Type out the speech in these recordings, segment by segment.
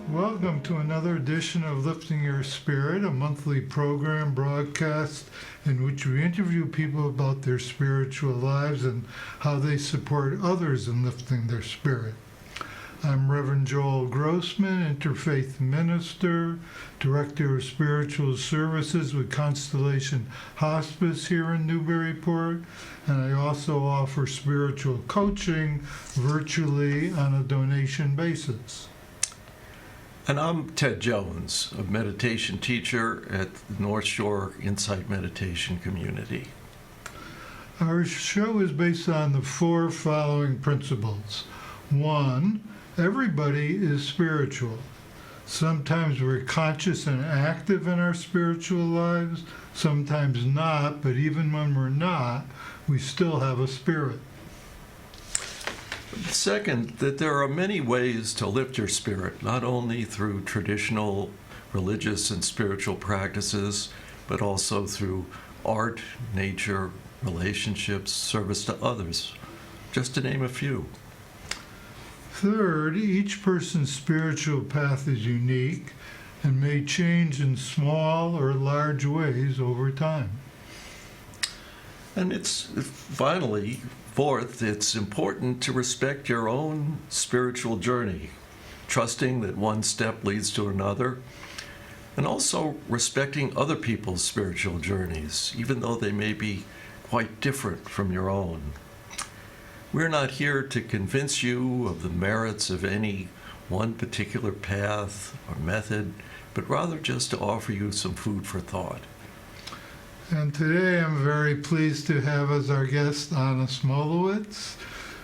Welcome to another edition of Lifting Your Spirit, a monthly program broadcast in which we interview people about their spiritual lives and how they support others in lifting their spirit. I'm Reverend Joel Grossman, Interfaith Minister, Director of Spiritual Services with Constellation Hospice here in Newburyport, and I also offer spiritual coaching virtually on a donation basis. And I'm Ted Jones, a meditation teacher at the North Shore Insight Meditation Community. Our show is based on the four following principles. 1, everybody is spiritual. Sometimes we're conscious and active in our spiritual lives, sometimes not, but even when we're not, we still have a spirit. Second, that there are many ways to lift your spirit, not only through traditional religious and spiritual practices, but also through art, nature, relationships, service to others, just to name a few. Third, each person's spiritual path is unique and may change in small or large ways over time. And it's finally, fourth, it's important to respect your own spiritual journey, trusting that one step leads to another, and also respecting other people's spiritual journeys, even though they may be quite different from your own. We're not here to convince you of the merits of any one particular path or method, but rather just to offer you some food for thought. And today I'm very pleased to have as our guest Anna Smulowitz,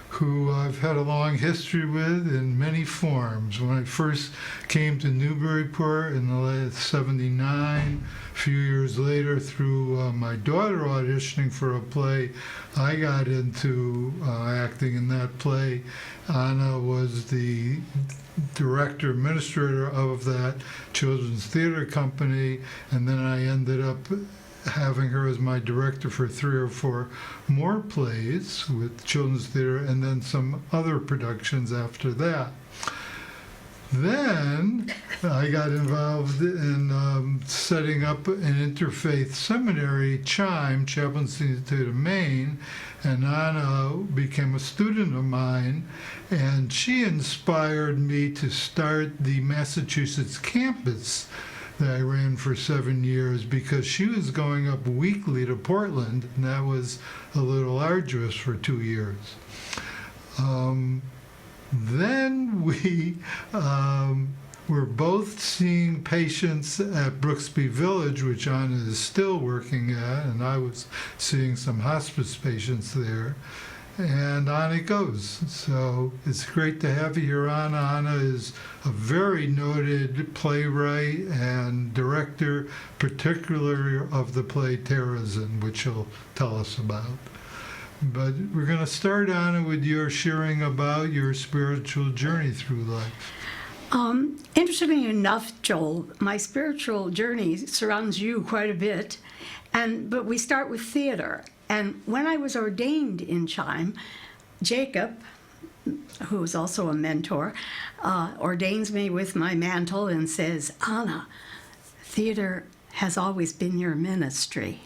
who I've had a long history with in many forms. When I first came to Newburyport in the late 79, a few years later through my daughter auditioning for a play, I got into acting in that play. Anna was the director, administrator of that children's theater company, and then I ended up having her as my director for 3 or 4 more plays with children's theater and then some other productions after that. Then I got involved in setting up an interfaith seminary, CHIME, Chaplaincy Institute of Maine, and Anna became a student of mine, and she inspired me to start the Massachusetts campus that I ran for 7 years, because she was going up weekly to Portland, and that was a little arduous for 2 years. Then we were both seeing patients at Brooksby Village, which Anna is still working at, and I was seeing some hospice patients there. And on it goes. So it's great to have you here, Anna. Anna is a very noted playwright and director, particularly of the play Terezin, which she'll tell us about. But we're going to start, Anna, with your sharing about your spiritual journey through life. Interestingly enough, Joel, my spiritual journey surrounds you quite a bit, but we start with theater. And when I was ordained in CHIME, Jacob, who is also a mentor, ordains me with my mantle and says, Anna, theater has always been your ministry.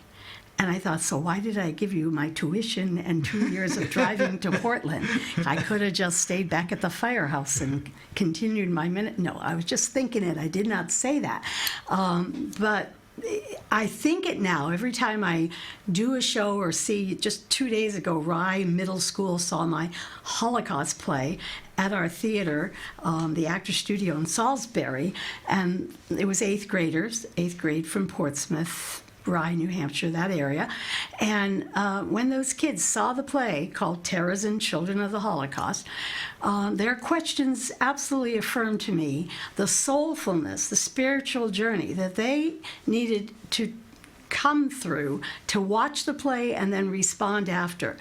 And I thought, so why did I give you my tuition and 2 years of driving to Portland? I could have just stayed back at the firehouse and continued my No, I was just thinking it. I did not say that. But I think it now. Every time I do a show or see, just 2 days ago, Rye Middle School saw my Holocaust play at our theater, the Actors Studio in Salisbury, and it was 8th graders, 8th grade from Portsmouth, Rye, New Hampshire, that area. And when those kids saw the play called Terezin, Children of the Holocaust, their questions absolutely affirmed to me the soulfulness, the spiritual journey that they needed to come through to watch the play and then respond after.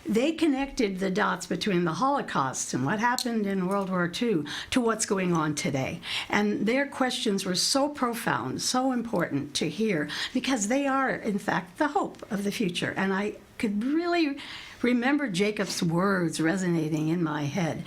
They connected the dots between the Holocaust and what happened in World War II to what's going on today. And their questions were so profound, so important to hear, because they are, in fact, the hope of the future. And I could really remember Jacob's words resonating in my head.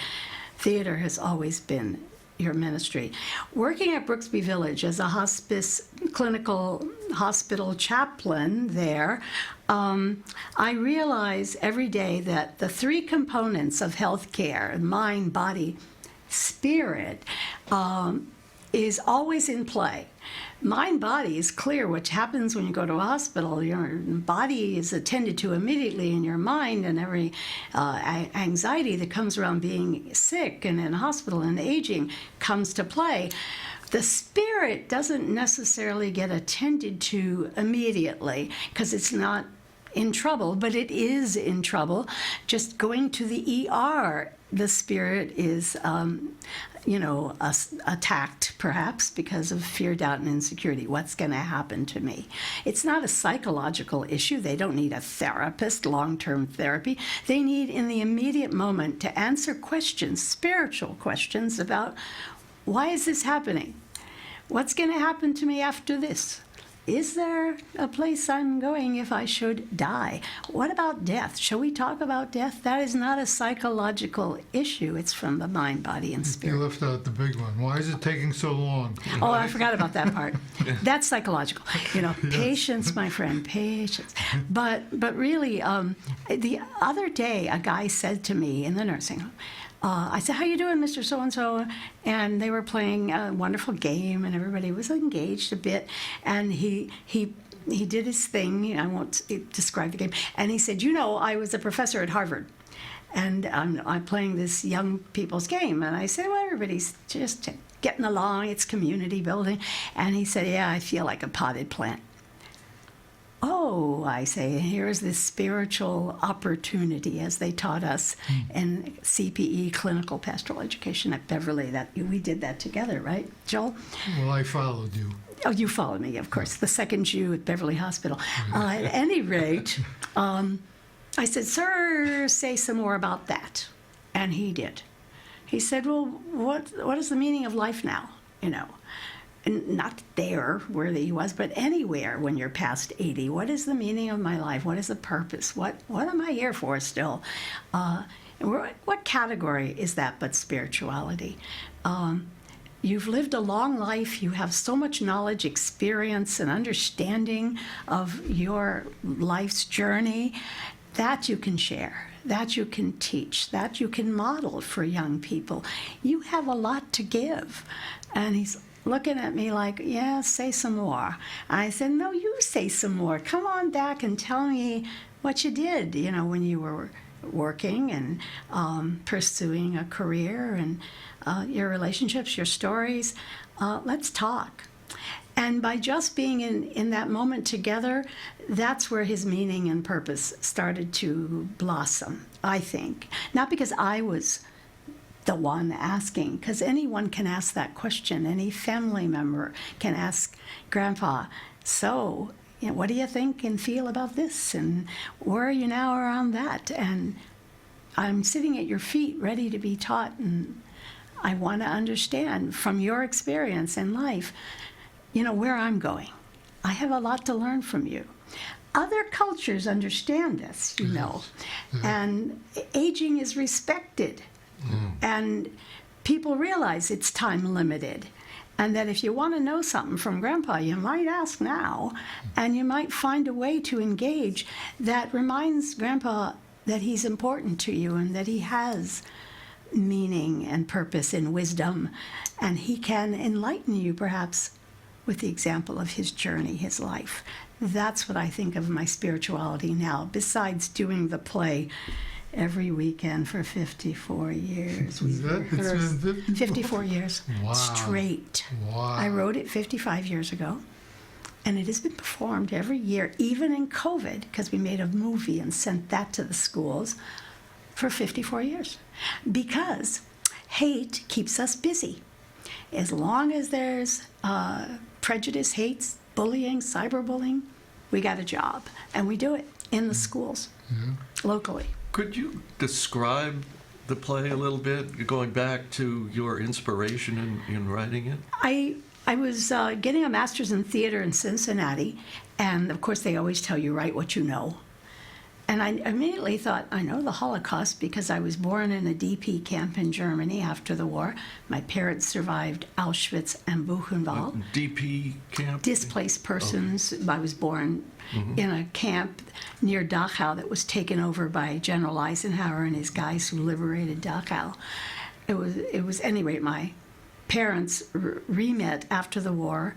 Theater has always been your ministry. Working at Brooksby Village as a hospice clinical hospital chaplain there, I realize every day that the three components of healthcare, mind, body, spirit, is always in play. Mind, body is clear. What happens when you go to a hospital, your body is attended to immediately, and your mind and every anxiety that comes around being sick and in a hospital and aging comes to play. The spirit doesn't necessarily get attended to immediately because it's not in trouble, but it is in trouble. Just going to the ER, the spirit is attacked perhaps because of fear, doubt, and insecurity. What's going to happen to me? It's not a psychological issue. They don't need a therapist, long-term therapy. They need, in the immediate moment, to answer questions, spiritual questions about why is this happening? What's going to happen to me after this? Is there a place I'm going if I should die? What about death? Shall we talk about death? That is not a psychological issue. It's from the mind, body, and You spirit. left out the big one. Why is it taking so long? Oh, I forgot about that part. That's psychological. Patience, my friend, patience. But really, the other day, a guy said to me in the nursing home, I said, "How you doing, Mr. So-and-so?" And they were playing a wonderful game, and everybody was engaged a bit. And he did his thing. I won't describe the game. And he said, I was a professor at Harvard, and I'm playing this young people's game. And I said, well, everybody's just getting along. It's community building. And he said, yeah, I feel like a potted plant. Oh, I say, here's this spiritual opportunity, as they taught us in CPE, Clinical Pastoral Education at Beverly. That we did that together, right, Joel? Well, I followed you. Oh, you followed me, of course. The second Jew at Beverly Hospital. At any rate, I said, sir, say some more about that. And he did. He said, well, what is the meaning of life now? And not there where he was, but anywhere when you're past 80. What is the meaning of my life? What is the purpose? What am I here for still? What category is that but spirituality? You've lived a long life. You have so much knowledge, experience, and understanding of your life's journey that you can share, that you can teach, that you can model for young people. You have a lot to give. And he's looking at me like, yeah, say some more. I said, no, you say some more. Come on back and tell me what you did, when you were working and pursuing a career and your relationships, your stories. Let's talk. And by just being in that moment together, that's where his meaning and purpose started to blossom, I think. Not because I was the one asking, because anyone can ask that question. Any family member can ask Grandpa, so, what do you think and feel about this? And where are you now around that? And I'm sitting at your feet ready to be taught, and I want to understand from your experience in life, where I'm going. I have a lot to learn from you. Other cultures understand this, and aging is respected. And people realize it's time limited, and that if you want to know something from Grandpa, you might ask now, and you might find a way to engage that reminds Grandpa that he's important to you and that he has meaning and purpose and wisdom, and he can enlighten you perhaps with the example of his journey, his life. That's what I think of my spirituality now, besides doing the play every weekend for 54 years. Is that, it's been 54 years. Wow. Straight. Wow. I wrote it 55 years ago, and it has been performed every year, even in COVID, because we made a movie and sent that to the schools for 54 years. Because hate keeps us busy. As long as there's prejudice, hate, bullying, cyberbullying, we got a job, and we do it in the schools, locally. Could you describe the play a little bit, going back to your inspiration in writing it? I was getting a master's in theater in Cincinnati, and of course they always tell you, write what you know. And I immediately thought, I know the Holocaust because I was born in a DP camp in Germany after the war. My parents survived Auschwitz and Buchenwald. DP camp? Displaced persons. Okay. I was born in a camp near Dachau that was taken over by General Eisenhower and his guys who liberated Dachau. It was at any rate, my parents re-met after the war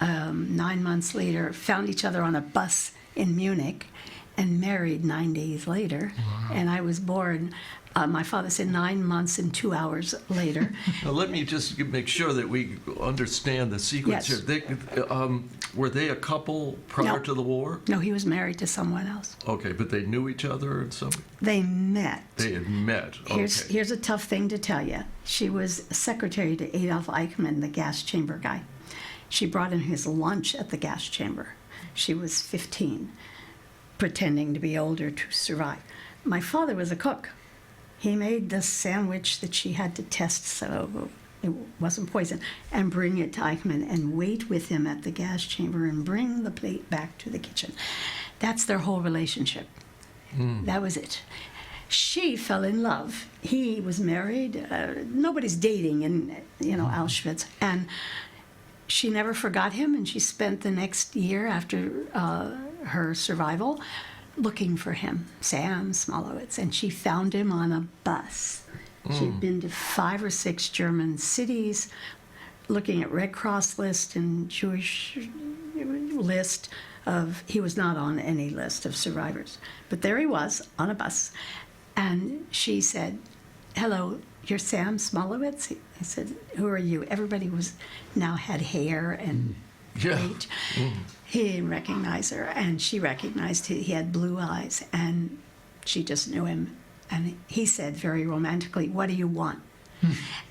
9 months later, found each other on a bus in Munich, and married 9 days later. Wow. And I was born, my father said 9 months and 2 hours later. Now, let me just make sure that we understand the sequence Yes. here. Were they a couple prior to the war? No, he was married to someone else. Okay, but they knew each other in some... They met. They had met, okay. Here's a tough thing to tell you. She was secretary to Adolf Eichmann, the gas chamber guy. She brought him his lunch at the gas chamber. She was 15. Pretending to be older to survive. My father was a cook. He made the sandwich that she had to test so it wasn't poison, and bring it to Eichmann and wait with him at the gas chamber and bring the plate back to the kitchen. That's their whole relationship. That was it. She fell in love. He was married. Nobody's dating in Auschwitz, and she never forgot him, and she spent the next year after her survival looking for him, Sam Smulowitz, and she found him on a bus. She'd been to 5 or 6 German cities, looking at Red Cross list and Jewish list of, he was not on any list of survivors, but there he was on a bus, and she said, "Hello, you're Sam Smulowitz?" I said, "Who are you?" Everybody now had hair and weight. He didn't recognize her, and she recognized he had blue eyes, and she just knew him. And he said very romantically, "What do you want?"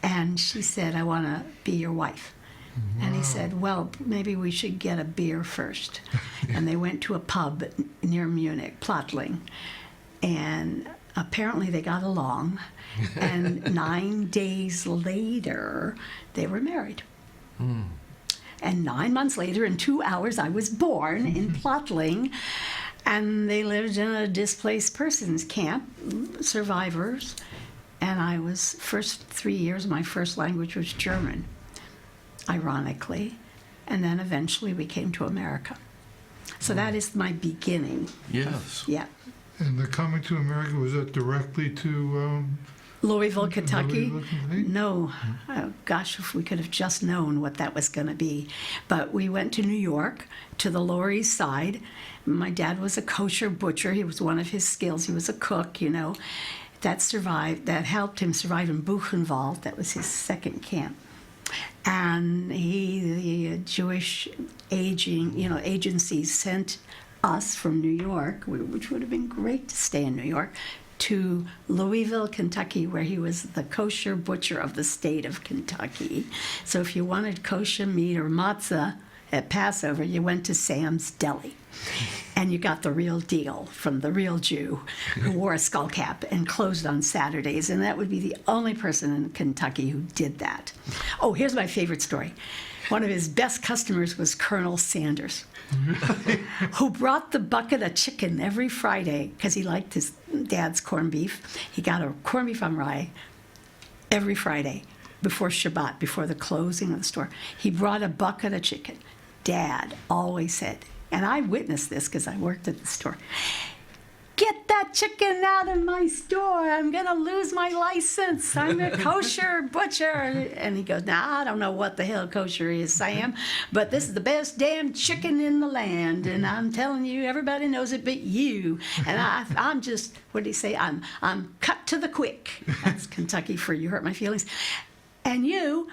And she said, "I want to be your wife." Wow. And he said, "Well, maybe we should get a beer first." And they went to a pub near Munich, Plattling, and apparently they got along. And 9 days later, they were married. And 9 months later, in 2 hours, I was born in Plattling, and they lived in a displaced persons camp, survivors, and I was, first 3 years, my first language was German, ironically, and then eventually we came to America. So that is my beginning. Yes. Yeah. And the coming to America, was that directly to... Louisville, Kentucky? Louisville, Kentucky? No. Oh, gosh, if we could have just known what that was going to be. But we went to New York, to the Lower East Side. My dad was a kosher butcher. He was one of his skills. He was a cook, That helped him survive in Buchenwald. That was his second camp. And the Jewish agency sent us from New York, which would have been great to stay in New York, to Louisville, Kentucky, where he was the kosher butcher of the state of Kentucky. So if you wanted kosher meat or matzah at Passover, you went to Sam's Deli. And you got the real deal from the real Jew who wore a skull cap and closed on Saturdays. And that would be the only person in Kentucky who did that. Oh, here's my favorite story. One of his best customers was Colonel Sanders, who brought the bucket of chicken every Friday because he liked his dad's corned beef. He got a corned beef on rye every Friday before Shabbat, before the closing of the store. He brought a bucket of chicken. Dad always said, and I witnessed this because I worked at the store, "Get that chicken out of my store. I'm going to lose my license. I'm a kosher butcher." And he goes, "Now, I don't know what the hell kosher is, Sam, but this is the best damn chicken in the land. And I'm telling you, everybody knows it but you. And I'm just, what did he say? I'm cut to the quick." That's Kentucky for "you hurt my feelings. "And you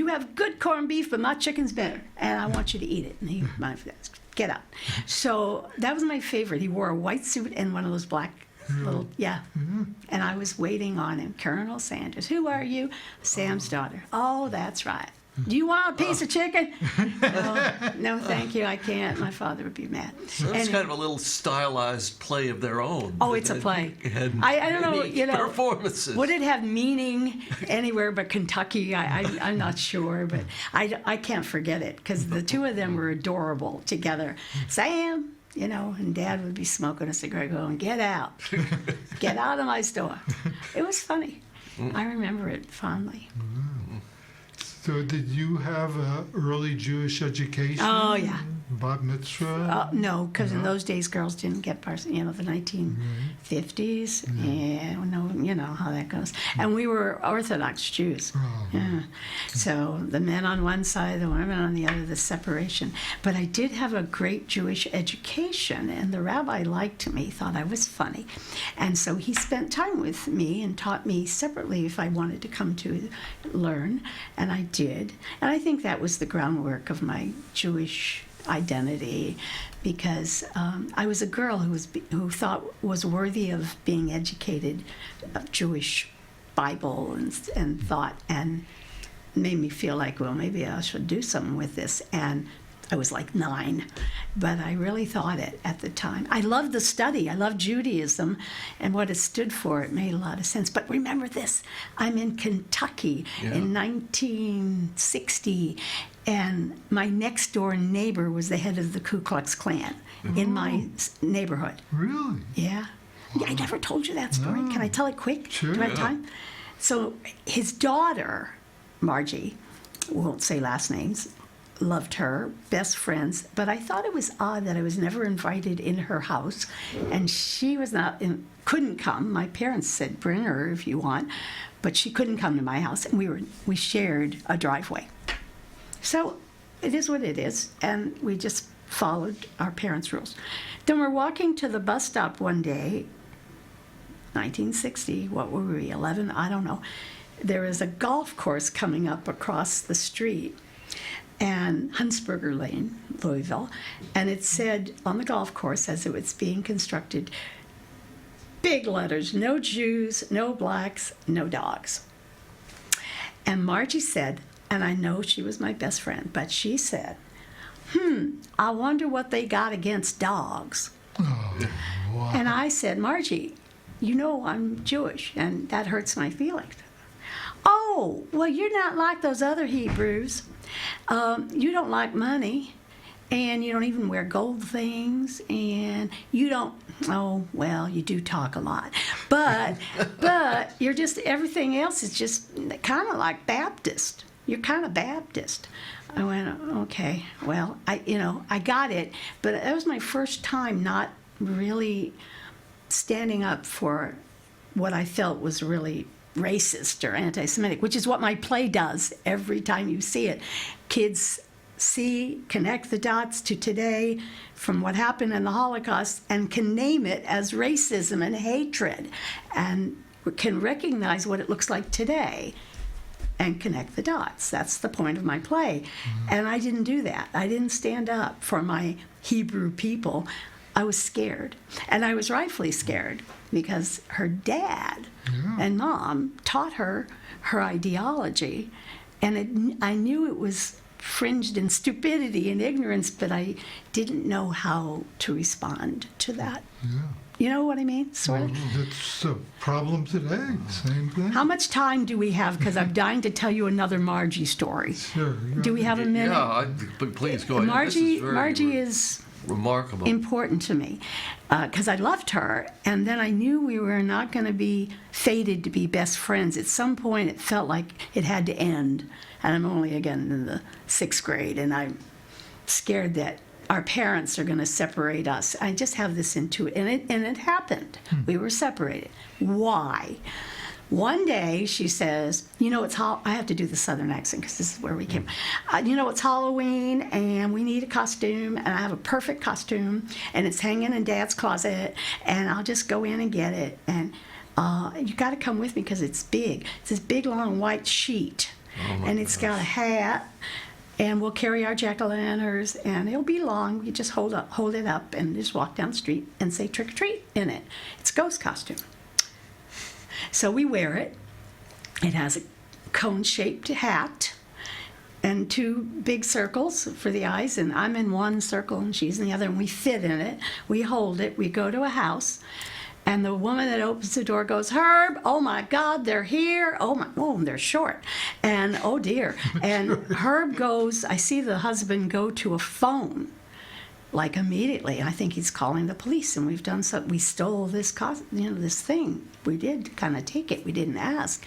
have good corned beef, but my chicken's better. And I want you to eat it." And he, "Get out." So that was my favorite. He wore a white suit and one of those black little, And I was waiting on him. "Colonel Sanders, who are you?" "Sam's daughter." "Oh, that's right. Do you want a piece of chicken?" No, thank you, I can't. My father would be mad. So it's kind of a little stylized play of their own. Oh, it's a play. I don't know, performances. Would it have meaning anywhere but Kentucky? I'm not sure, but I can't forget it because the two of them were adorable together. "Sam, you know, and Dad would be smoking a cigarette going, get out. Get out of my store. It was funny. I remember it fondly. So did you have an early Jewish education? Oh, yeah. Bat mitzvah? No, because in No? those days girls didn't get the 1950s, and no, you know how that goes. And we were Orthodox Jews. Oh. Yeah. So the men on one side, the women on the other, the separation. But I did have a great Jewish education, and the rabbi liked me, thought I was funny. And so he spent time with me and taught me separately if I wanted to come to learn, and I did. And I think that was the groundwork of my Jewish identity, because I was a girl who thought was worthy of being educated of Jewish Bible and thought, and made me feel like, well, maybe I should do something with this. And I was like 9, but I really thought it at the time. I loved the study. I loved Judaism and what it stood for. It made a lot of sense. But remember this, I'm in Kentucky in 1960, and my next door neighbor was the head of the Ku Klux Klan in my neighborhood. Really? Yeah. Yeah, I never told you that story. No. Can I tell it quick? Sure. Do I have Yeah. time? So his daughter, Margie, won't say last names, loved her, best friends, but I thought it was odd that I was never invited in her house, and she was couldn't come. My parents said, bring her if you want, but she couldn't come to my house, and we shared a driveway. So it is what it is, and we just followed our parents' rules. Then we're walking to the bus stop one day, 1960, what were we, 11? I don't know. There is a golf course coming up across the street, and Huntsberger Lane, Louisville, and it said on the golf course as it was being constructed, big letters, no Jews, no blacks, no dogs. And Margie said, and I know she was my best friend, but she said, I wonder what they got against dogs. Oh, wow. And I said, Margie, you know I'm Jewish, and that hurts my feelings. Oh, well, you're not like those other Hebrews. You don't like money, and you don't even wear gold things, and you don't, oh, well, you do talk a lot. But you're just, everything else is just kind of like Baptist. You're kind of Baptist. I went, okay, well, I got it, but that was my first time not really standing up for what I felt was really racist or anti-Semitic, which is what my play does every time you see it. Kids connect the dots to today from what happened in the Holocaust and can name it as racism and hatred and can recognize what it looks like today and connect the dots. That's the point of my play. And I didn't do that. I didn't stand up for my Hebrew people. I was scared. And I was rightfully scared because her dad and mom taught her ideology. And I knew it was fringed in stupidity and ignorance, but I didn't know how to respond to that. Yeah. You know what I mean? Sort of. That's a problem today. Same thing. How much time do we have? Because I'm dying to tell you another Margie story. Sure. Do we have a minute? Yeah, but please go ahead. Margie is remarkable. important to me because I loved her, and then I knew we were not going to be fated to be best friends. At some point, it felt like it had to end, and I'm only again in the 6th grade, and I'm scared that our parents are going to separate us. I just have this intuition, and it happened. We were separated. Why? One day she says, I have to do the Southern accent because this is where we came. It's Halloween and we need a costume, and I have a perfect costume and it's hanging in Dad's closet, and I'll just go in and get it. And you got to come with me because it's big. It's this big long white sheet, and it's got a hat, and we'll carry our jack-o'-lanterns, and it'll be long. You just hold it up and just walk down the street and say trick or treat in it. It's a ghost costume. So we wear it. It has a cone-shaped hat and 2 big circles for the eyes, and I'm in one circle and she's in the other, and we fit in it. We hold it. We go to a house, and the woman that opens the door goes, Herb, oh my God, they're here. Oh, they're short. And oh dear. And Herb goes, I see the husband go to a phone. like immediately. I think he's calling the police, and we've done so. We stole this, this thing. We did kind of take it. We didn't ask.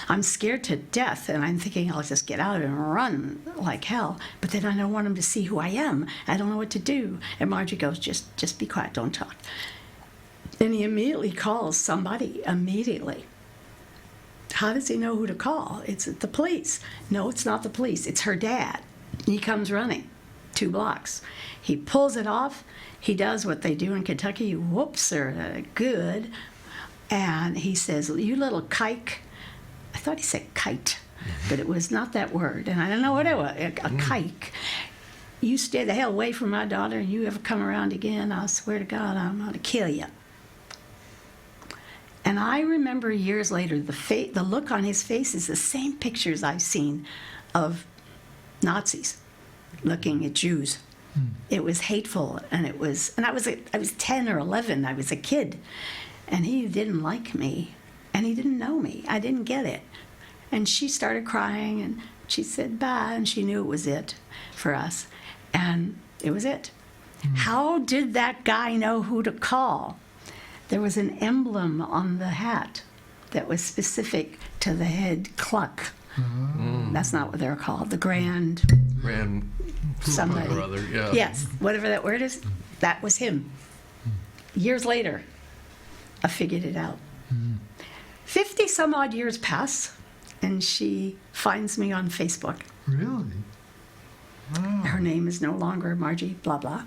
I'm scared to death, and I'm thinking I'll just get out and run like hell. But then I don't want him to see who I am. I don't know what to do. And Margie goes, just be quiet. Don't talk. And he immediately calls somebody. Immediately. How does he know who to call? It's the police. No, it's not the police. It's her dad. He comes running 2 blocks. He pulls it off. He does what they do in Kentucky. Whoops, are good. And he says, you little kike. I thought he said kite, but it was not that word. And I don't know what it was, a kike. You stay the hell away from my daughter, and you ever come around again, I swear to God, I'm going to kill you. And I remember years later, the look on his face is the same pictures I've seen of Nazis looking at Jews. It was hateful, and I was 10 or 11. I was a kid, and he didn't like me, and he didn't know me. I didn't get it. And she started crying, and she said bye, and she knew it was it for us, and it was it. How did that guy know who to call? There was an emblem on the hat that was specific to the head cluck. That's not what they're called. The grand somebody. Or other, yeah. Yes, whatever that word is, that was him. Years later, I figured it out. 50 some odd years pass, and she finds me on Facebook. Really? Wow. Her name is no longer Margie, blah, blah.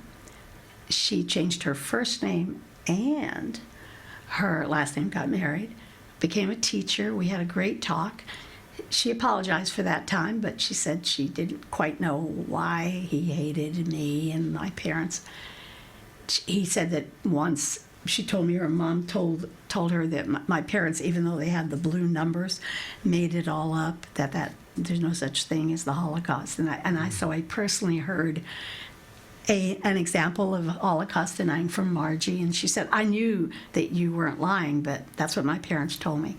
She changed her first name and her last name, got married, became a teacher. We had a great talk. She apologized for that time, but she said she didn't quite know why he hated me and my parents. He said that once, she told me her mom told her that my parents, even though they had the blue numbers, made it all up, that there's no such thing as the Holocaust. So I personally heard an example of Holocaust denying from Margie, and she said, I knew that you weren't lying, but that's what my parents told me.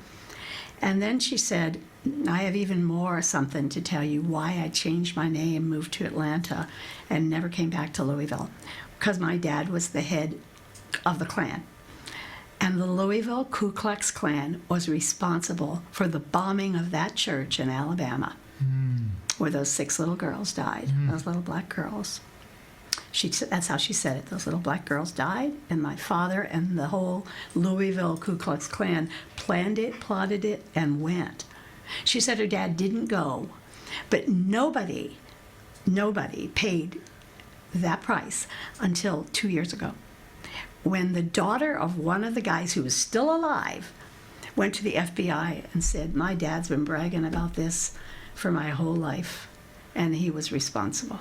And then she said, I have even more something to tell you why I changed my name, moved to Atlanta, and never came back to Louisville. Because my dad was the head of the Klan. And the Louisville Ku Klux Klan was responsible for the bombing of that church in Alabama, where those 6 little girls died, those little black girls. That's how she said it. Those little black girls died, and my father and the whole Louisville Ku Klux Klan planned it, plotted it, and went. She said her dad didn't go, but nobody paid that price until 2 years ago, when the daughter of one of the guys who was still alive went to the FBI and said, my dad's been bragging about this for my whole life, and he was responsible.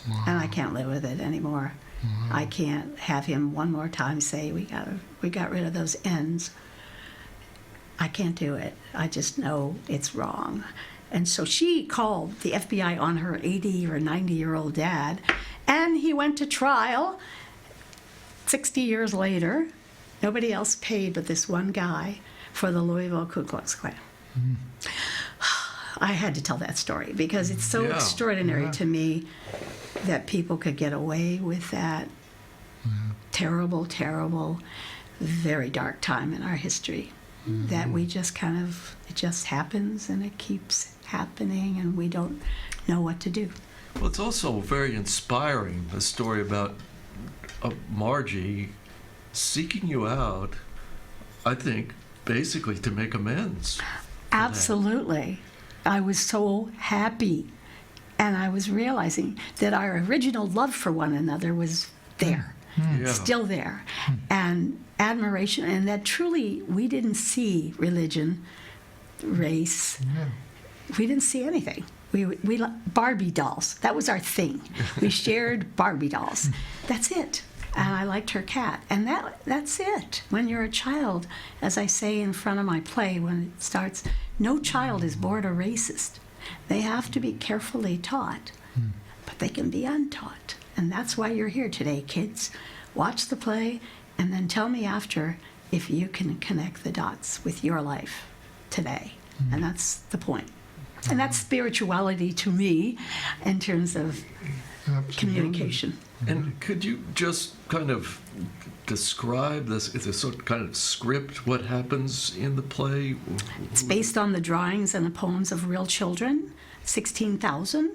Wow. And I can't live with it anymore. Wow. I can't have him one more time say we got rid of those ends. I can't do it. I just know it's wrong. And so she called the FBI on her 80 or 90-year-old dad, and he went to trial. 60 years later, nobody else paid but this one guy for the Louisville Ku Klux Klan. I had to tell that story because it's so extraordinary to me that people could get away with that terrible, terrible, very dark time in our history. That we just it just happens and it keeps happening and we don't know what to do. Well, it's also very inspiring, the story about Margie seeking you out, I think, basically to make amends. Absolutely. I was so happy, and I was realizing that our original love for one another was there, still there, and admiration, and that truly we didn't see religion, race, we didn't see anything. We Barbie dolls, that was our thing. We shared Barbie dolls. That's it. And I liked her cat. And that's it. When you're a child, as I say in front of my play when it starts, no child is born a racist. They have to be carefully taught, but they can be untaught. And that's why you're here today, kids. Watch the play and then tell me after if you can connect the dots with your life today. And that's the point. And that's spirituality to me in terms of communication. And could you just kind of describe this? It's a sort of kind of script. What happens in the play? It's based on the drawings and the poems of real children, 16,000.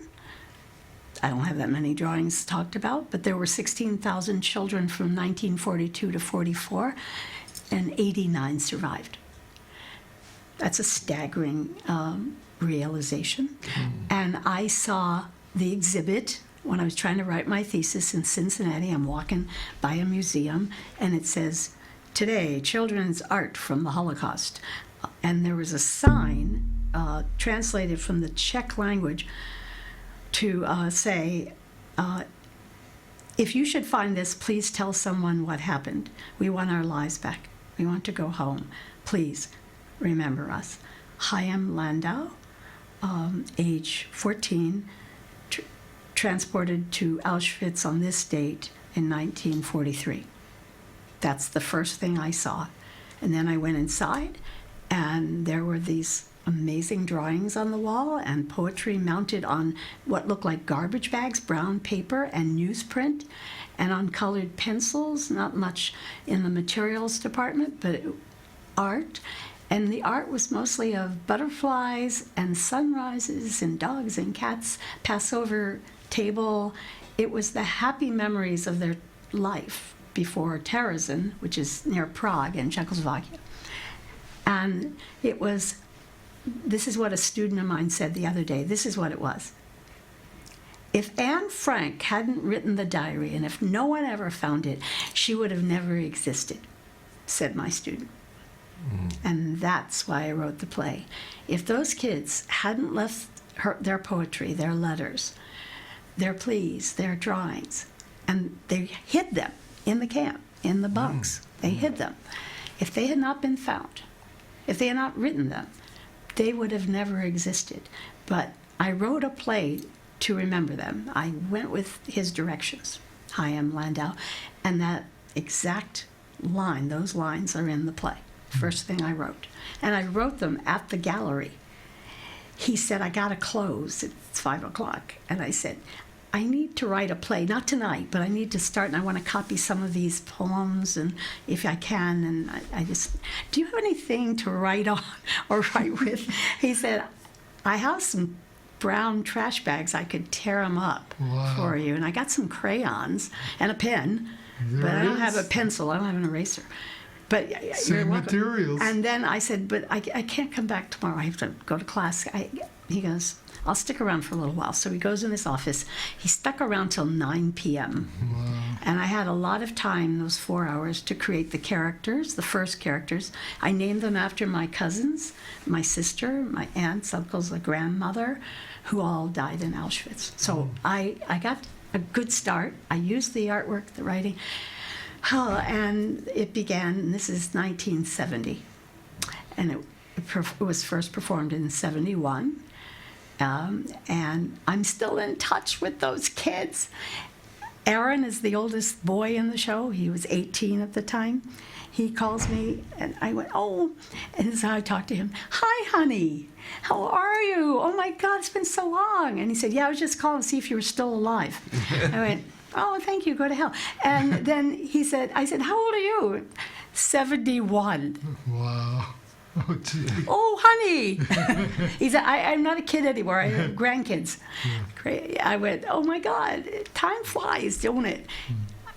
I don't have that many drawings talked about, but there were 16,000 children from 1942 to 44, and 89 survived. That's a staggering realization. And I saw the exhibit when I was trying to write my thesis in Cincinnati. I'm walking by a museum, and it says, "Today, children's art from the Holocaust." And there was a sign translated from the Czech language to say, "If you should find this, please tell someone what happened. We want our lives back. We want to go home. Please remember us." Chaim Landau, age 14, transported to Auschwitz on this date in 1943. That's the first thing I saw. And then I went inside, and there were these amazing drawings on the wall and poetry mounted on what looked like garbage bags, brown paper, and newsprint, and on colored pencils. Not much in the materials department, but art. And the art was mostly of butterflies and sunrises and dogs and cats, Passover table. It was the happy memories of their life before Terezin, which is near Prague in Czechoslovakia. And it was, this is what a student of mine said the other day. This is what it was. If Anne Frank hadn't written the diary, and if no one ever found it, she would have never existed, said my student. And that's why I wrote the play. If those kids hadn't left their poetry, their letters, their pleas, their drawings, and they hid them in the camp, in the bunks, they hid them. If they had not been found, if they had not written them, they would have never existed. But I wrote a play to remember them. I went with his directions, Chaim Landau, and that exact line, those lines are in the play. First thing I wrote. And I wrote them at the gallery. He said, "I gotta close, it's 5 o'clock. And I said, "I need to write a play, not tonight, but I need to start, and I want to copy some of these poems, and if I can." And I just, "Do you have anything to write on or write with?" He said, "I have some brown trash bags. I could tear them up for you. And I got some crayons and a pen, but I don't have a pencil. I don't have an eraser." But same materials. And then I said, "But I can't come back tomorrow. I have to go to class." He goes, "I'll stick around for a little while." So he goes in his office. He stuck around till 9 p.m. Wow. And I had a lot of time, those 4 hours, to create the characters, the first characters. I named them after my cousins, my sister, my aunts, uncles, a grandmother, who all died in Auschwitz. So I got a good start. I used the artwork, the writing. And it began, and this is 1970. And it was first performed in 71. And I'm still in touch with those kids. Aaron is the oldest boy in the show. He was 18 at the time. He calls me, and I went, "Oh," and so I talked to him. "Hi, honey. How are you? Oh, my God, it's been so long." And he said, "Yeah, I was just calling to see if you were still alive." I went, "Oh, thank you, go to hell." And then I said, "How old are you?" 71. Wow. Oh, gee. "Oh, honey." He said, I'm not a kid anymore. I have grandkids. Great. I went, "Oh, my God, time flies, don't it?"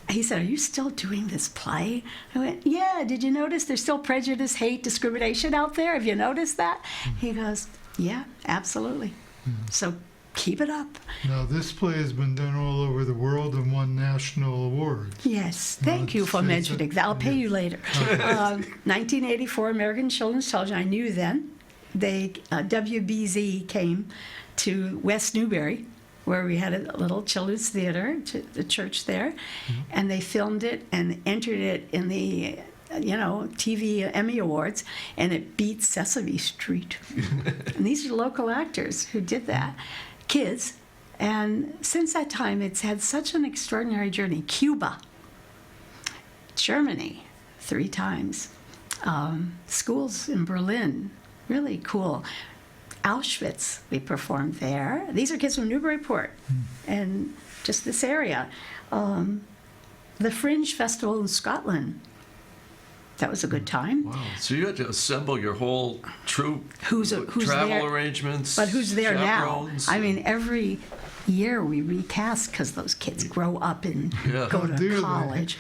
He said, "Are you still doing this play?" I went, "Yeah, did you notice there's still prejudice, hate, discrimination out there? Have you noticed that?" He goes, "Yeah, absolutely." So keep it up. Now, this play has been done all over the world and won national awards. Yes, thank you for mentioning that. I'll pay you later. 1984 American Children's Television, I knew then. WBZ came to West Newbury, where we had a little children's theater, the church there, and they filmed it and entered it in the TV Emmy Awards, and it beat Sesame Street. And these are local actors who did that, kids. And since that time, it's had such an extraordinary journey. Cuba, Germany, 3 times, schools in Berlin, really cool. Auschwitz, we performed there. These are kids from Newburyport. and just this area. The Fringe Festival in Scotland. That was a good time. Wow. So you had to assemble your whole troupe, Who's travel there? arrangements, But who's there chaperones. now? I mean, every year we recast because those kids grow up and go Oh, do to they? college,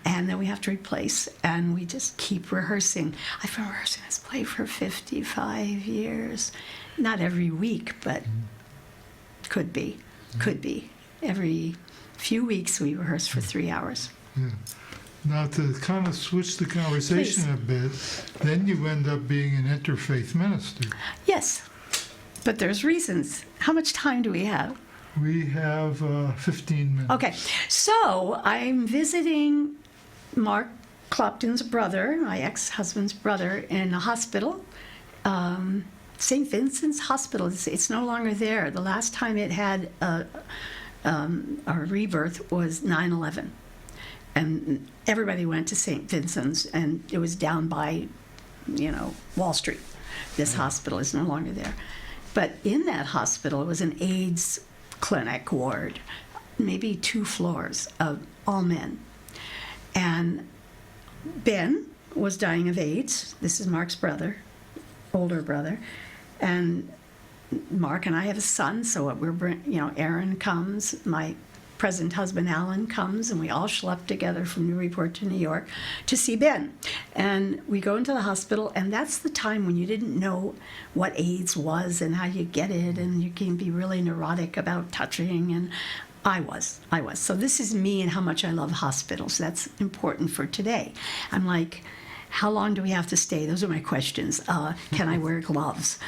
and then we have to replace, and we just keep rehearsing. I've been rehearsing this play for 55 years. Not every week, but could be. Every few weeks we rehearse for 3 hours. Yeah. Now, to kind of switch the conversation a bit, then you end up being an interfaith minister. Yes, but there's reasons. How much time do we have? We have 15 minutes. Okay, so I'm visiting Mark Clopton's brother, my ex-husband's brother, in a hospital. St. Vincent's Hospital. It's no longer there. The last time it had a rebirth was 9/11. And everybody went to St. Vincent's, and it was down by, Wall Street. This hospital is no longer there. But in that hospital was an AIDS clinic ward, maybe 2 floors of all men. And Ben was dying of AIDS. This is Mark's brother, older brother. And Mark and I have a son, so Aaron comes, my present husband Alan comes, and we all schlep together from Newburyport to New York to see Ben. And we go into the hospital, and that's the time when you didn't know what AIDS was and how you get it, and you can be really neurotic about touching, and I was. So this is me and how much I love hospitals. That's important for today. I'm like, how long do we have to stay? Those are my questions. Can I wear gloves?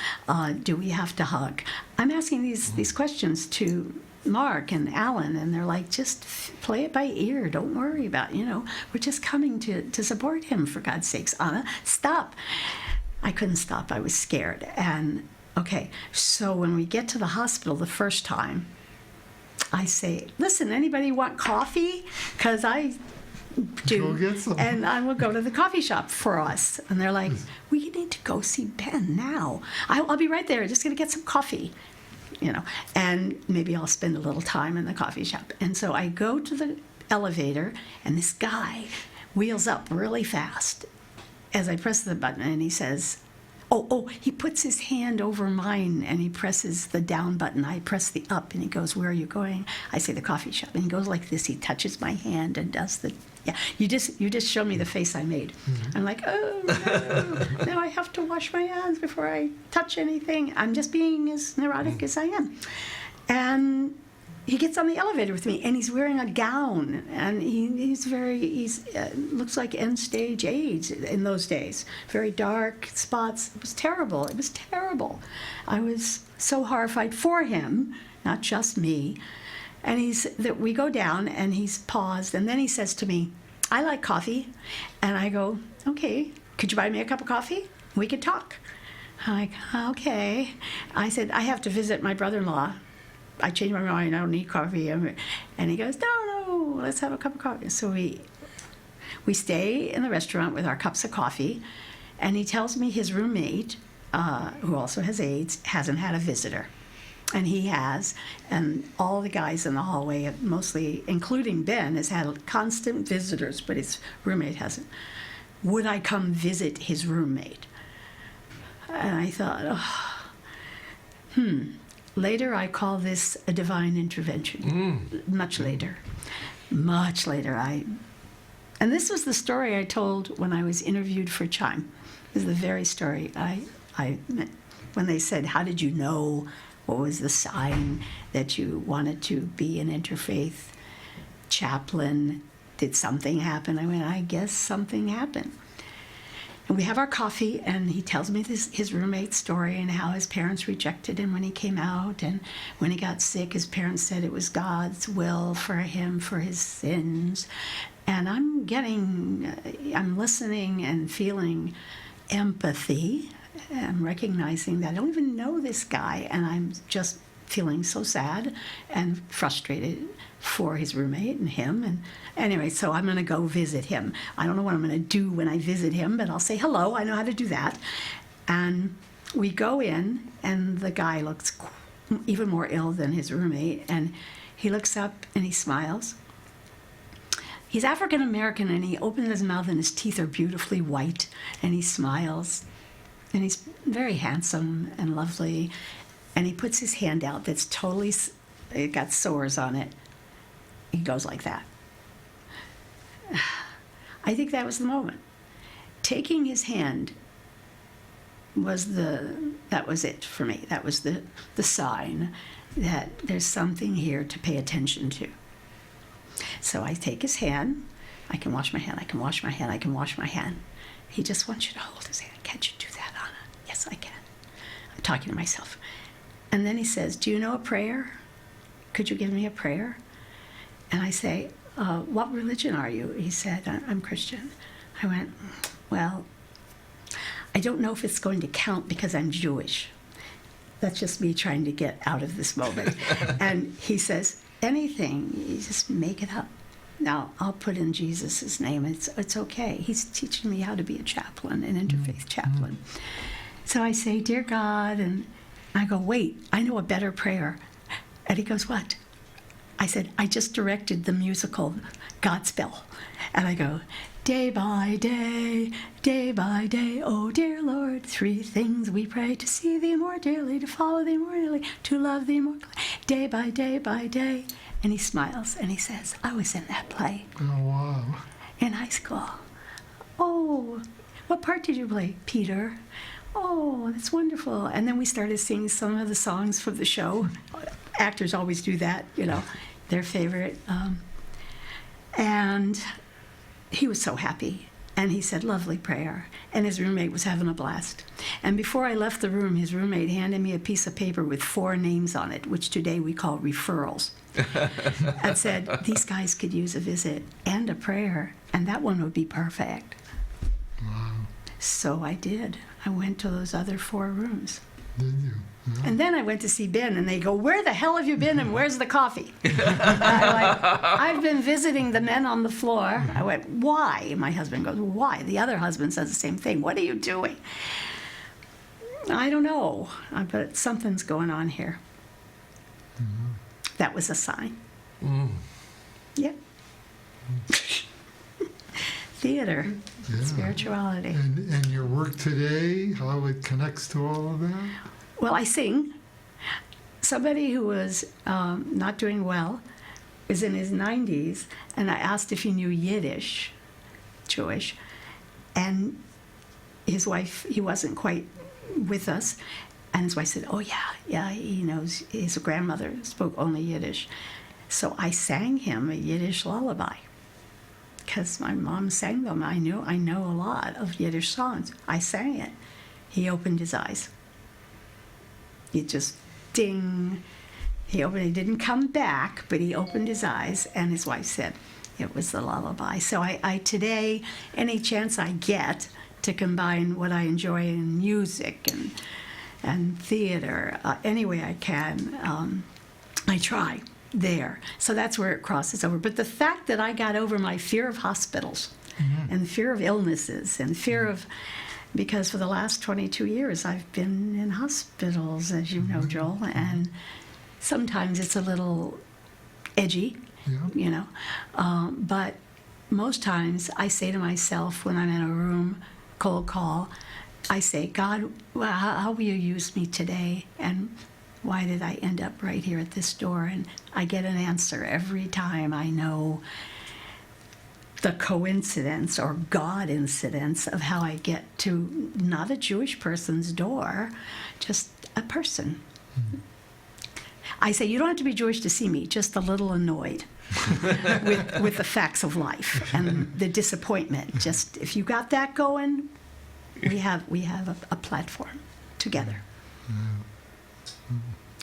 Do we have to hug? I'm asking these questions to Mark and Alan, and they're like, just play it by ear. Don't worry about, we're just coming to support him, for God's sakes. Anna, stop. I couldn't stop. I was scared. And okay, so when we get to the hospital the first time, I say, listen, anybody want coffee? Because I do. Go get some. And I will go to the coffee shop for us. And they're like, we need to go see Ben now. I'll be right there. Just going to get some coffee. And maybe I'll spend a little time in the coffee shop. And so I go to the elevator, and this guy wheels up really fast as I press the button, and he says, he puts his hand over mine, and he presses the down button. I press the up, and he goes, where are you going? I say, the coffee shop. And he goes like this. He touches my hand and does you just show me the face I made. Mm-hmm. I'm like, oh, no, now I have to wash my hands before I touch anything. I'm just being as neurotic as I am. And he gets on the elevator with me, and he's wearing a gown, and he's looks like end-stage AIDS in those days. Very dark spots. It was terrible. I was so horrified for him, not just me. And we go down, and he's paused, and then he says to me, I like coffee. And I go, okay, could you buy me a cup of coffee? We could talk. I'm like, okay. I said, I have to visit my brother-in-law. I changed my mind, I don't need coffee. And he goes, no, let's have a cup of coffee. So we stay in the restaurant with our cups of coffee, and he tells me his roommate, who also has AIDS, hasn't had a visitor. And he has, and all the guys in the hallway, mostly including Ben, has had constant visitors, but his roommate hasn't. Would I come visit his roommate? And I thought, Later, I call this a divine intervention. Much later. And this was the story I told when I was interviewed for Chime. This is the very story when they said, how did you know? What was the sign that you wanted to be an interfaith chaplain? Did something happen? I went, I guess something happened. And we have our coffee, and he tells me his roommate's story and how his parents rejected him when he came out. And when he got sick, his parents said it was God's will for him, for his sins. And I'm listening and feeling empathy. I'm recognizing that I don't even know this guy, and I'm just feeling so sad and frustrated for his roommate and him. And anyway, so I'm going to go visit him. I don't know what I'm going to do when I visit him, but I'll say hello. I know how to do that. And we go in, and the guy looks even more ill than his roommate, and he looks up and he smiles. He's African American, and he opens his mouth and his teeth are beautifully white, and he smiles, and he's very handsome and lovely, and he puts his hand out that's totally, it got sores on it. He goes like that. I think that was the moment. Taking his hand that was it for me. That was the sign that there's something here to pay attention to. So I take his hand. I can wash my hand, I can wash my hand, I can wash my hand. He just wants you to hold his hand. Can't you do that, Anna? Yes, I can. I'm talking to myself. And then he says, do you know a prayer? Could you give me a prayer? And I say, what religion are you? He said, I'm Christian. I went, well, I don't know if it's going to count because I'm Jewish. That's just me trying to get out of this moment. And he says, anything, you just make it up. Now, I'll put in Jesus' name. It's okay. He's teaching me how to be a chaplain, an interfaith chaplain. So I say, dear God, and I go, wait, I know a better prayer. And he goes, what? I said, I just directed the musical Godspell. And I go, day by day, oh dear Lord, 3 things we pray: to see thee more dearly, to follow thee more nearly, to love thee more day by day by day. And he smiles and he says, I was in that play. Oh, wow. In high school. Oh, what part did you play? Peter. Oh, that's wonderful. And then we started singing some of the songs from the show. Actors always do that, their favorite. And he was so happy. And he said, lovely prayer. And his roommate was having a blast. And before I left the room, his roommate handed me a piece of paper with 4 names on it, which today we call referrals. And said, these guys could use a visit and a prayer, and that one would be perfect. Wow. So I did. I went to those other 4 rooms. Did you? Yeah. And then I went to see Ben, and they go, where the hell have you been, and where's the coffee? I'm like, I've been visiting the men on the floor. I went, why? My husband goes, why? The other husband says the same thing. What are you doing? I don't know, but something's going on here. Mm-hmm. That was a sign. Mm. Yeah. Theater, Yeah. spirituality. And your work today, how it connects to all of that? Well, I sing. Somebody who was not doing well was in his 90s, and I asked if he knew Yiddish, Jewish, and his wife, he wasn't quite with us, and his wife said, oh yeah, he knows. His grandmother spoke only Yiddish. So I sang him a Yiddish lullaby, because my mom sang them. I know a lot of Yiddish songs. I sang it. He opened his eyes. It just ding. He didn't come back, but he opened his eyes, and his wife said it was the lullaby. So I today, any chance I get to combine what I enjoy in music and theater, any way I can, I try there. So that's where it crosses over. But the fact that I got over my fear of hospitals and the fear of illnesses and fear of, because for the last 22 years I've been in hospitals, as you know, Joel, and sometimes it's a little edgy, but most times I say to myself when I'm in a room, cold call, I say, God, how will you use me today? And why did I end up right here at this door? And I get an answer every time. I know the coincidence or God incidence of how I get to not a Jewish person's door, just a person. Mm-hmm. I say, you don't have to be Jewish to see me, just a little annoyed with the facts of life and the disappointment. Just if you got that going, we have a platform together.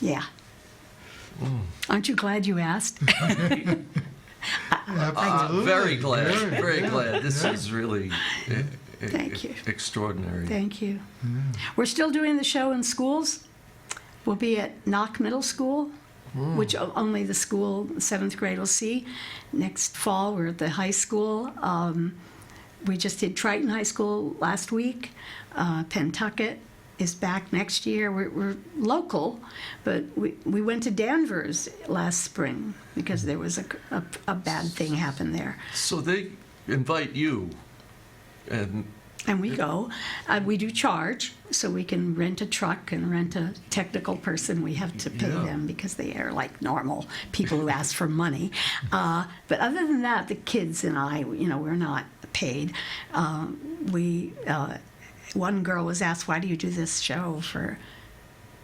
Yeah. Aren't you glad you asked? Absolutely. Very glad, very glad. This is really Thank you. Extraordinary. Thank you. We're still doing the show in schools. We'll be at Knock Middle School, which only the school, 7th grade, will see. Next fall, we're at the high school. We just did Triton High School last week. Pentucket is back next year. We're local, but we went to Danvers last spring because there was a bad thing happened there. So they invite you, and we go. We do charge, so we can rent a truck and rent a technical person. We have to pay them because they are like normal people who ask for money. But other than that, the kids and I, we're not paid. One girl was asked, why do you do this show for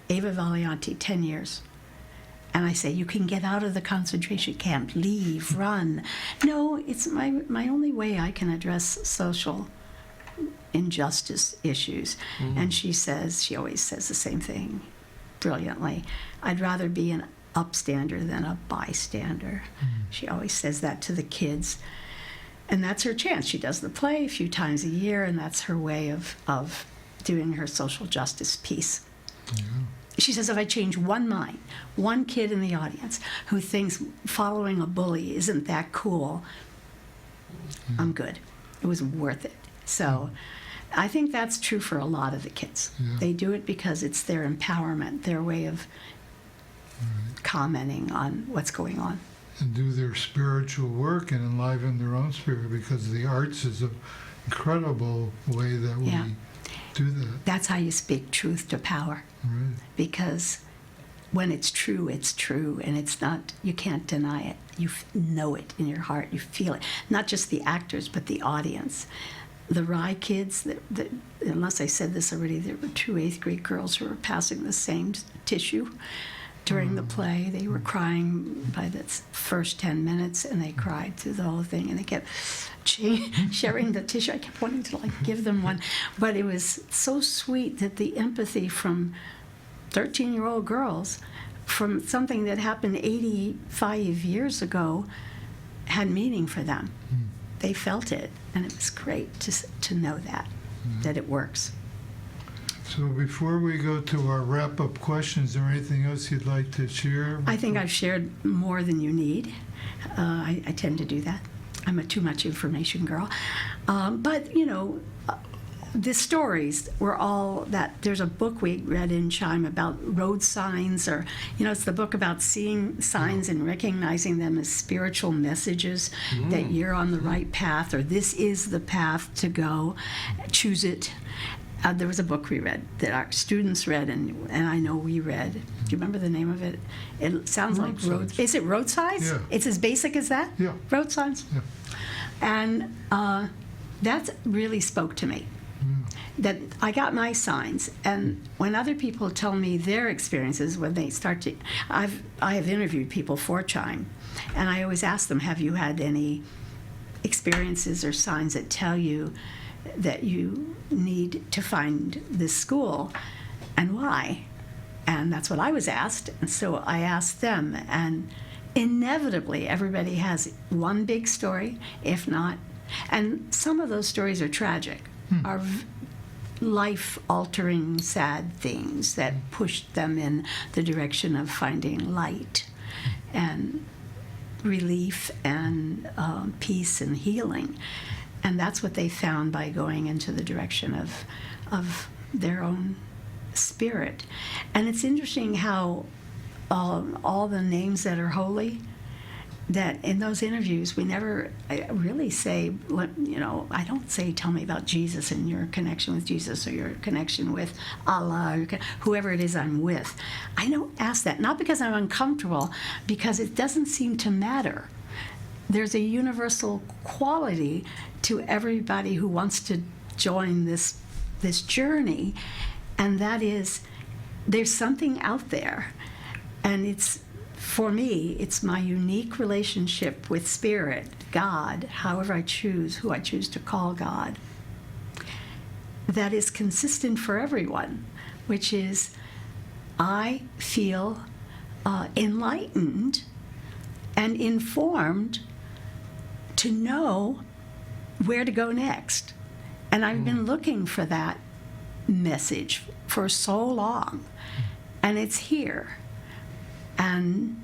Ava Valianti, 10 years? And I say, you can get out of the concentration camp, leave, run. No, it's my only way I can address social injustice issues. And she always says the same thing brilliantly. I'd rather be an upstander than a bystander. She always says that to the kids. And that's her chance. She does the play a few times a year, and that's her way of doing her social justice piece. Yeah. She says, if I change one mind, one kid in the audience who thinks following a bully isn't that cool, I'm good. It was worth it. So I think that's true for a lot of the kids. Yeah. They do it because it's their empowerment, their way of commenting on what's going on. And do their spiritual work and enliven their own spirit, because the arts is an incredible way that we do that. That's how you speak truth to power. Right. Because when it's true, and it's not, you can't deny it. You know it in your heart, you feel it. Not just the actors, but the audience. The Rye kids, unless I said this already, there were 2 8th grade girls who were passing the same tissue during the play. They were crying by the first 10 minutes, and they cried through the whole thing, and they kept sharing the tissue. I kept wanting to give them one, but it was so sweet that the empathy from 13-year-old girls from something that happened 85 years ago had meaning for them. They felt it, and it was great to know that it works. So before we go to our wrap-up questions, is there anything else you'd like to share? I think I've shared more than you need. I tend to do that. I'm a too much information girl. But, the stories were all that. There's a book we read in Chime about road signs, or, it's the book about seeing signs and recognizing them as spiritual messages that you're on the right path, or this is the path to go. Choose it. There was a book we read that our students read, and I know we read. Do you remember the name of it? It sounds like road. Is it Road Signs? Yeah. It's as basic as that? Yeah. Road Signs? Yeah. And that really spoke to me. That I got my signs, and when other people tell me their experiences, when they start to, I have interviewed people for Chime, and I always ask them, have you had any experiences or signs that tell you that you need to find this school, and why? And that's what I was asked, and so I asked them, and inevitably everybody has one big story, if not, and some of those stories are tragic, are life-altering, sad things that pushed them in the direction of finding light and relief and peace and healing. And that's what they found by going into the direction of their own spirit. And it's interesting how all the names that are holy, that in those interviews we never really say, I don't say, tell me about Jesus and your connection with Jesus or your connection with Allah, or whoever it is I'm with. I don't ask that, not because I'm uncomfortable, because it doesn't seem to matter. There's a universal quality to everybody who wants to join this journey, and that is there's something out there, and for me, it's my unique relationship with Spirit, God, however I choose, who I choose to call God, that is consistent for everyone, which is I feel enlightened and informed to know where to go next. And I've been looking for that message for so long, and it's here. And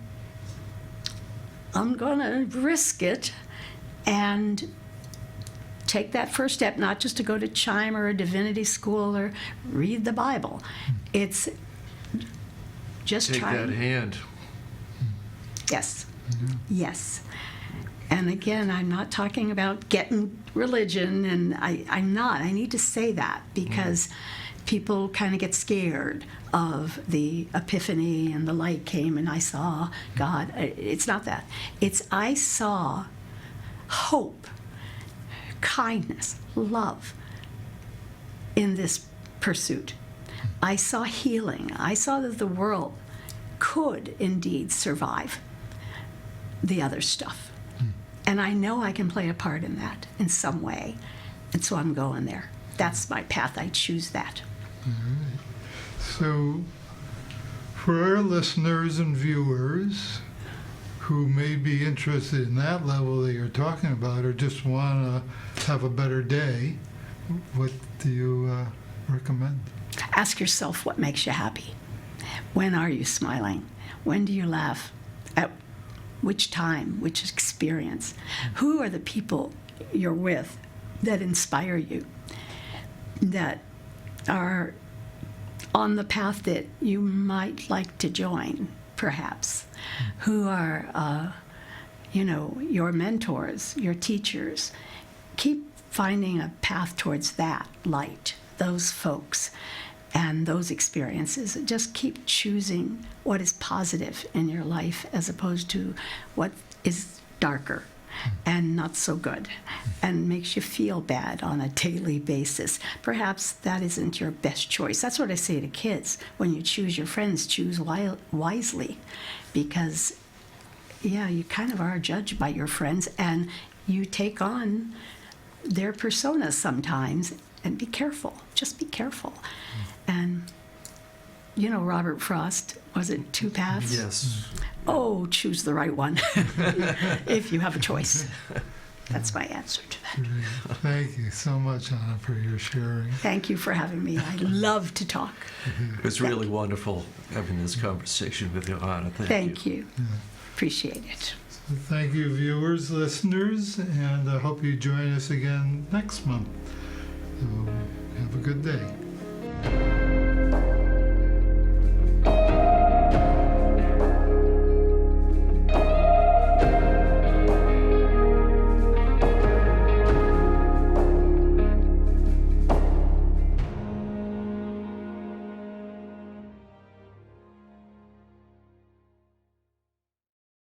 I'm going to risk it and take that first step, not just to go to Chime or a divinity school or read the Bible. It's just Take trying. that hand. Yes. Yes. And again, I'm not talking about getting religion, and I'm not. I need to say that because people kind of get scared of the epiphany and the light came and I saw God. It's not that. It's I saw hope, kindness, love in this pursuit. I saw healing. I saw that the world could indeed survive the other stuff. And I know I can play a part in that in some way. And so I'm going there. That's my path. I choose that. All right. So, for our listeners and viewers who may be interested in that level that you're talking about or just want to have a better day, what do you recommend? Ask yourself what makes you happy. When are you smiling? When do you laugh? At which time? Which experience? Who are the people you're with that inspire you, that are on the path that you might like to join, perhaps? Who are, your mentors, your teachers? Keep finding a path towards that light, those folks, and those experiences. Just keep choosing what is positive in your life as opposed to what is darker and not so good and makes you feel bad on a daily basis. Perhaps that isn't your best choice. That's what I say to kids. When you choose your friends, choose wisely, because, you kind of are judged by your friends, and you take on their personas sometimes, and be careful. Just be careful. And, Robert Frost, was it Two Paths? Yes. Oh, choose the right one if you have a choice. That's my answer to that. Thank you so much, Anna, for your sharing. Thank you for having me. I love to talk. It was really wonderful having this conversation with you, Anna. Thank you. Appreciate it. So thank you, viewers, listeners, and I hope you join us again next month. So have a good day.